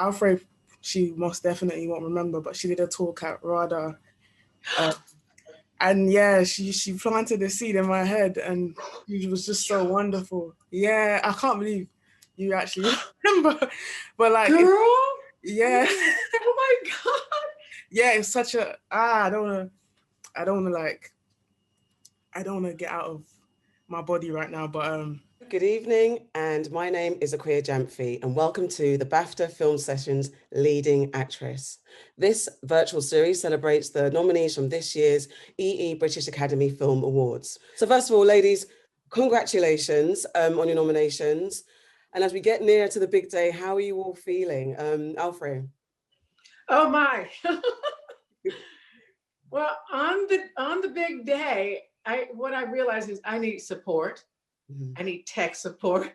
Alfre, she most definitely won't remember, but she did a talk at RADA. And yeah, she planted a seed in my head, and it was just so wonderful. Yeah, I can't believe you actually remember, but like, girl, yeah. Oh my God. Yeah, it's such a I don't want to get out of my body right now, but Good evening, and my name is Akweya Jamfi, and welcome to the BAFTA Film Sessions Leading Actress. This virtual series celebrates the nominees from this year's EE British Academy Film Awards. So first of all, ladies, congratulations on your nominations. And as we get nearer to the big day, how are you all feeling? Alfre? Oh my. Well, on the big day, what I realized is I need support. Mm-hmm. I need tech support.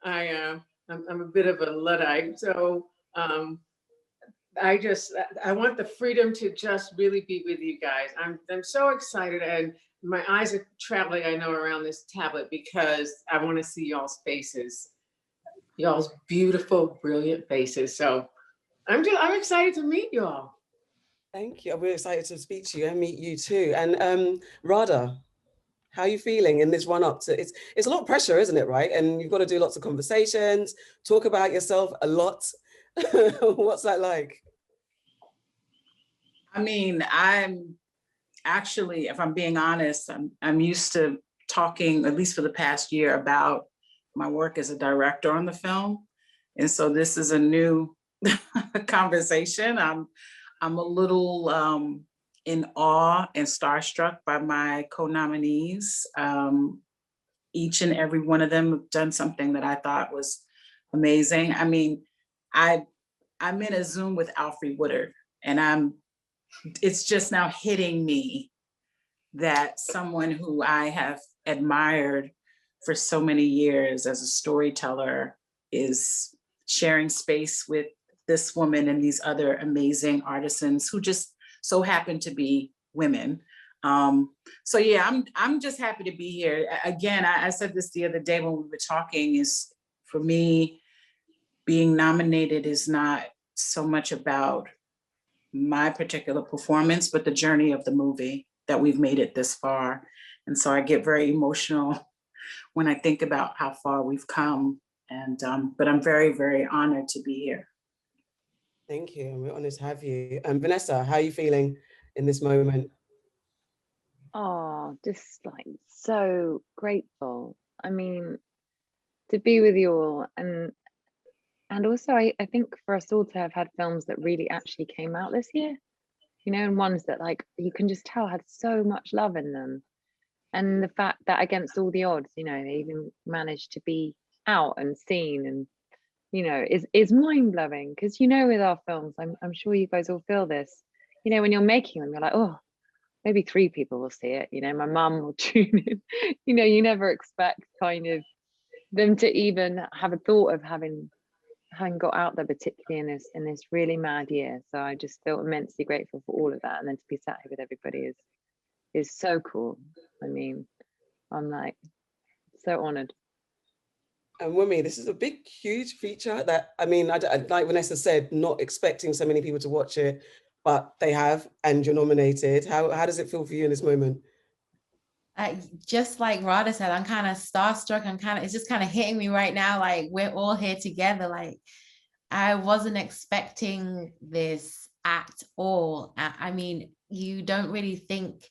I'm a bit of a Luddite, so I want the freedom to just really be with you guys. I'm so excited, and my eyes are traveling, I know, around this tablet because I want to see y'all's faces, y'all's beautiful, brilliant faces. So I'm excited to meet y'all. Thank you. We're excited to speak to you and meet you too. And Radha, how are you feeling in this run up to it's a lot of pressure, isn't it, right? And you've got to do lots of conversations, talk about yourself a lot. What's that like? I mean, I'm actually, if I'm being honest, I'm used to talking, at least for the past year, about my work as a director on the film. And so this is a new conversation. I'm a little in awe and starstruck by my co-nominees. Each and every one of them have done something that I thought was amazing. I mean, I'm in a Zoom with Alfre Woodard, and it's just now hitting me that someone who I have admired for so many years as a storyteller is sharing space with this woman and these other amazing artisans who just so happen to be women. So yeah, I'm just happy to be here. Again, I said this the other day when we were talking, is for me, being nominated is not so much about my particular performance, but the journey of the movie, that we've made it this far. And so I get very emotional when I think about how far we've come. And but I'm very, very honored to be here. Thank you. We're honored to have you. Vanessa, how are you feeling in this moment? Oh, just like so grateful. I mean, to be with you all, and also I think for us all to have had films that really actually came out this year, you know, and ones that like you can just tell had so much love in them. And the fact that against all the odds, you know, they even managed to be out and seen, and you know, is mind-blowing. Because you know, with our films, I'm sure you guys all feel this, you know, when you're making them, you're like, oh, maybe 3 people will see it, you know, my mum will tune in. You know, you never expect kind of them to even have a thought of having got out there, particularly in this really mad year. So I just feel immensely grateful for all of that, and then to be sat here with everybody is so cool. I mean, I'm like so honored. And Wumi, this is a big, huge feature that, I mean, I like Vanessa said, not expecting so many people to watch it, but they have, and you're nominated. How does it feel for you in this moment? Just like Radha said, I'm kind of starstruck. It's just kind of hitting me right now. Like, we're all here together. Like, I wasn't expecting this at all. I mean, you don't really think,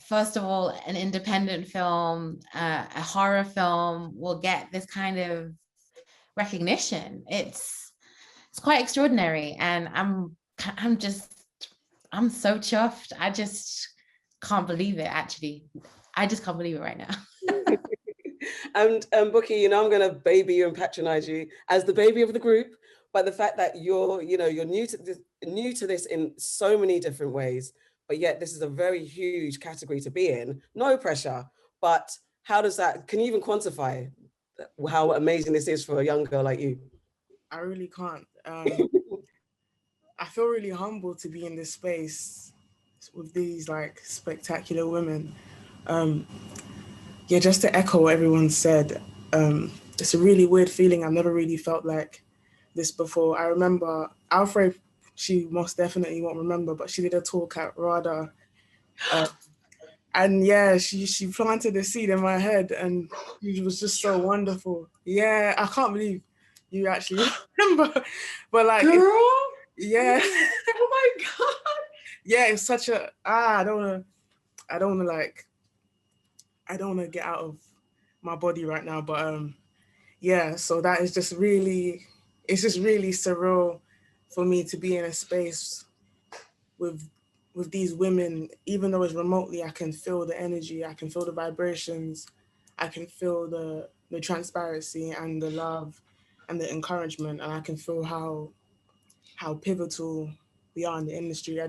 first of all, an independent film, a horror film will get this kind of recognition. It's quite extraordinary, and I'm so chuffed. I just can't believe it. Actually, I just can't believe it right now. And Bukky, you know, I'm going to baby you and patronize you as the baby of the group, but the fact that you're new to this in so many different ways, but yet this is a very huge category to be in. No pressure, but how does that, can you even quantify how amazing this is for a young girl like you? I really can't. I feel really humbled to be in this space with these like spectacular women. Yeah, just to echo what everyone said, it's a really weird feeling. I've never really felt like this before. I remember Alfre, she most definitely won't remember, but she did a talk at RADA. And yeah, she planted a seed in my head, and it was just so wonderful. Yeah, I can't believe you actually remember, but like, Girl, yeah, oh my God. yeah, it's such a I don't wanna get out of my body right now, but yeah, so that is just really, it's just really surreal for me to be in a space with these women. Even though it's remotely, I can feel the energy, I can feel the vibrations, I can feel the transparency and the love and the encouragement, and I can feel how pivotal we are in the industry. I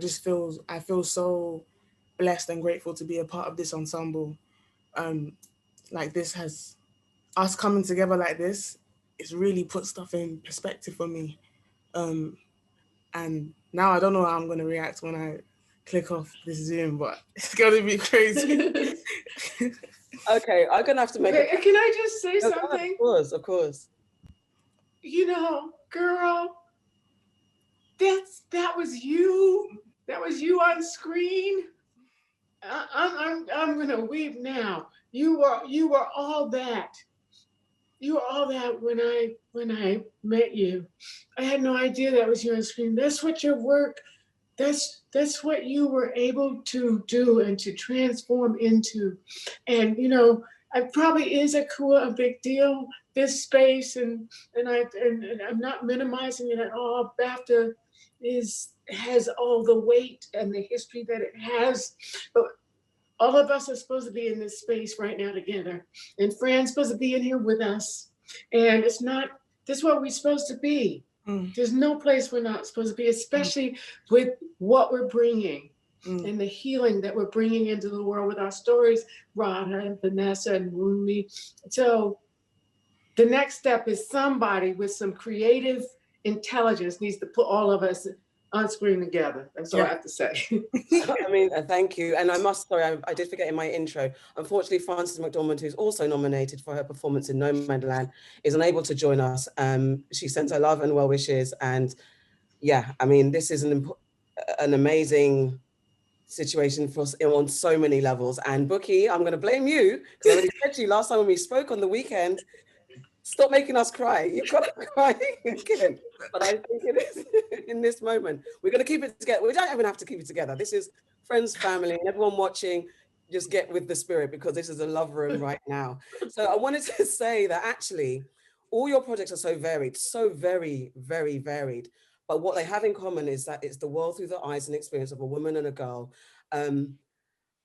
feel so blessed and grateful to be a part of this ensemble. Like this has us coming together like this, it's really put stuff in perspective for me. And now I don't know how I'm gonna react when I click off this Zoom, but it's gonna be crazy. Okay, I'm gonna have to make it. Can I just say No, something? of course, of course. You know, girl, that was you. That was you on screen. I'm gonna weep now. You were all that. You were all that when I met you. I had no idea that was you on screen. That's what your work. That's what you were able to do and to transform into. And you know, it probably is a big deal. This space and I'm not minimizing it at all. BAFTA has all the weight and the history that it has, but all of us are supposed to be in this space right now together. And Fran's supposed to be in here with us. And it's not, this is where we're supposed to be. There's no place we're not supposed to be, especially with what we're bringing and the healing that we're bringing into the world with our stories, Rana and Vanessa and Rumi. So the next step is somebody with some creative intelligence needs to put all of us on screen together. That's all I have to say. I mean, thank you. And I did forget in my intro, unfortunately, Frances McDormand, who's also nominated for her performance in No Man's Land, is unable to join us. She sends her love and well wishes. And yeah, I mean, this is an amazing situation for us on so many levels. And Bukky, I'm going to blame you, because I already said to you last time when we spoke on the weekend, stop making us cry. You've got to cry again. But I think it is in this moment. We're going to keep it together. We don't even have to keep it together. This is friends, family, and everyone watching. Just get with the spirit, because this is a love room right now. So I wanted to say that actually, all your projects are so varied, so very, very varied. But what they have in common is that it's the world through the eyes and experience of a woman and a girl.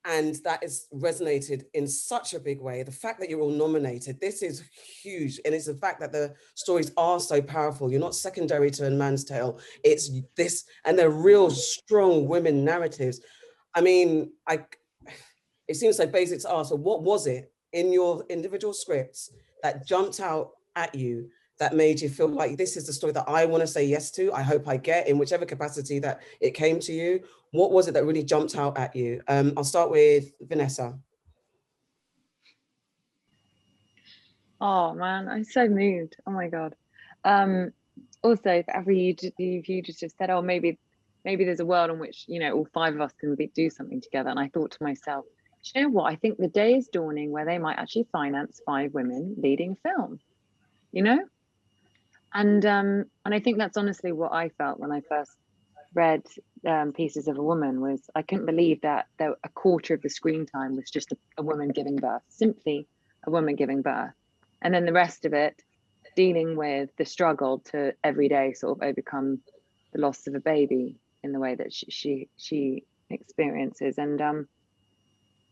And that has resonated in such a big way. The fact that you're all nominated, this is huge. And it's the fact that the stories are so powerful. You're not secondary to A Man's Tale. It's this, and they're real strong women narratives. I mean, it seems so basic to ask, so what was it in your individual scripts that jumped out at you that made you feel like this is the story that I want to say yes to, I hope I get, in whichever capacity that it came to you? What was it that really jumped out at you? I'll start with Vanessa. Oh man, I'm so moved. Oh my God. Also, if you just have said, oh, maybe there's a world in which, you know, all five of us can do something together. And I thought to myself, you know what? I think the day is dawning where they might actually finance 5 women leading film, you know? And I think that's honestly what I felt when I first read Pieces of a Woman. Was I couldn't believe that a quarter of the screen time was just a woman giving birth, simply a woman giving birth. And then the rest of it dealing with the struggle to every day sort of overcome the loss of a baby in the way that she experiences. And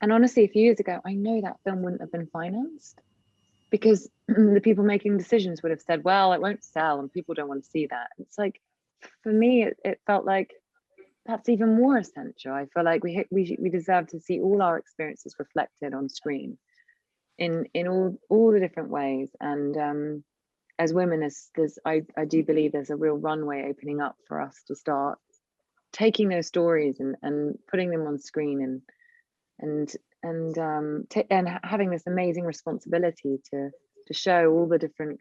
honestly, a few years ago, I know that film wouldn't have been financed, because the people making decisions would have said, well, it won't sell and people don't want to see that. It's like, for me, it felt like that's even more essential. I feel like we deserve to see all our experiences reflected on screen in all the different ways. And as women, I do believe there's a real runway opening up for us to start taking those stories and putting them on screen and having this amazing responsibility to show all the different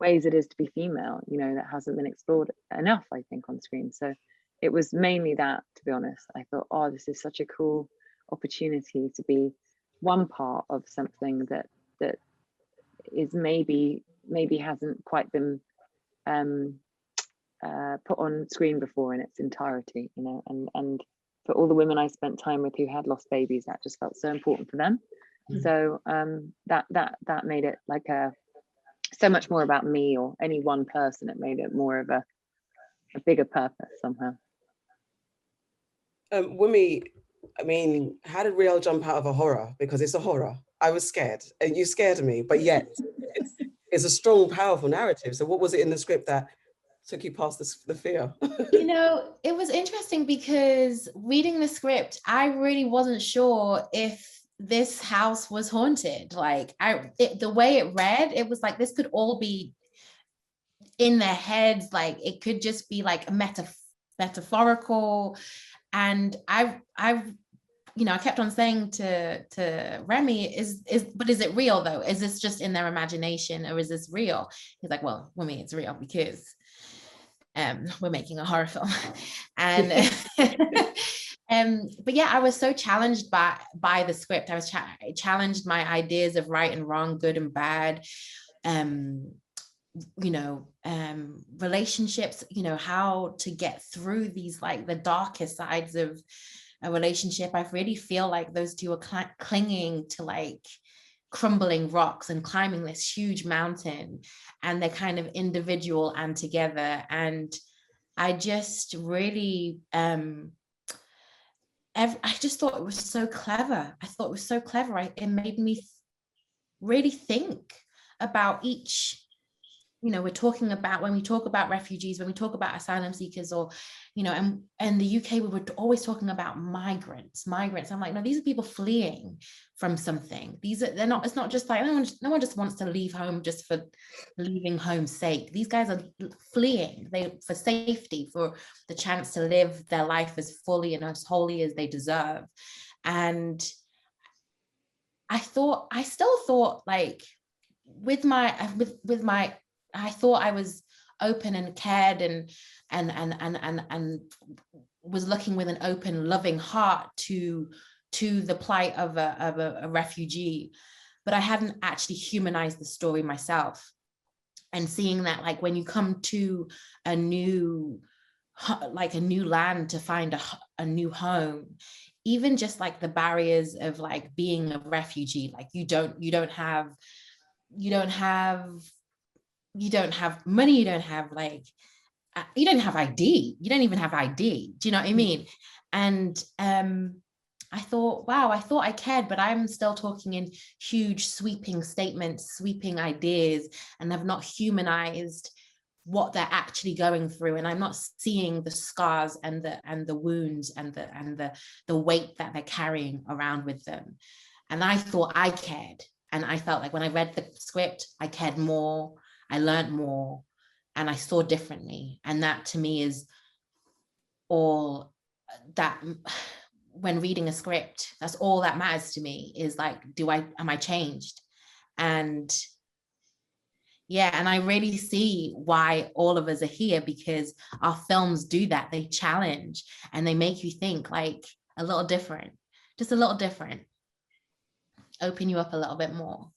ways it is to be female, you know, that hasn't been explored enough, I think, on screen. So it was mainly that, to be honest. I thought, oh, this is such a cool opportunity to be one part of something that is maybe hasn't quite been put on screen before in its entirety, you know, and for all the women I spent time with who had lost babies, that just felt so important for them. So that made it like so much more about me or any one person. It made it more of a bigger purpose somehow. Wumi, I mean, how did Riel jump out of a horror? Because it's a horror. I was scared, and you scared me, but yet it's a strong, powerful narrative. So what was it in the script that took you past the fear? You know, it was interesting because reading the script, I really wasn't sure if this house was haunted. Like the way it read, it was like this could all be in their heads. Like it could just be like a metaphorical. And I've you know, I kept on saying to Remy, but is it real though? Is this just in their imagination or is this real? He's like, well, Remy, it's real because we're making a horror film. And but yeah, I was so challenged by the script. I was challenged my ideas of right and wrong, good and bad, you know, relationships, you know, how to get through these, like the darkest sides of a relationship. I really feel like those two are clinging to like crumbling rocks and climbing this huge mountain, and they're kind of individual and together. And I just really I just thought it was so clever. I thought it was so clever. It made me really think about each, you know, we're talking about, when we talk about refugees, when we talk about asylum seekers, or, you know, and the UK, we were always talking about migrants. I'm like, no, these are people fleeing from something. They're not, it's not just like, no one just wants to leave home just for leaving home's sake. These guys are fleeing for safety, for the chance to live their life as fully and as wholly as they deserve. And I still thought like with my I thought I was open and cared and was looking with an open, loving heart to the plight of a refugee, but I hadn't actually humanized the story myself. And seeing that, like, when you come to a new land to find a new home, even just like the barriers of like being a refugee, like you don't have money, you don't have like, you don't have ID, you don't even have ID. Do you know what I mean? And I thought, wow, I thought I cared, but I'm still talking in huge sweeping statements, sweeping ideas, and have not humanized what they're actually going through. And I'm not seeing the scars and the wounds and the weight that they're carrying around with them. And I thought I cared. And I felt like when I read the script, I cared more, I learned more, and I saw differently. And that to me is all that, when reading a script, that's all that matters to me, is like, am I changed? And yeah, and I really see why all of us are here, because our films do that. They challenge and they make you think like a little different, just a little different, open you up a little bit more.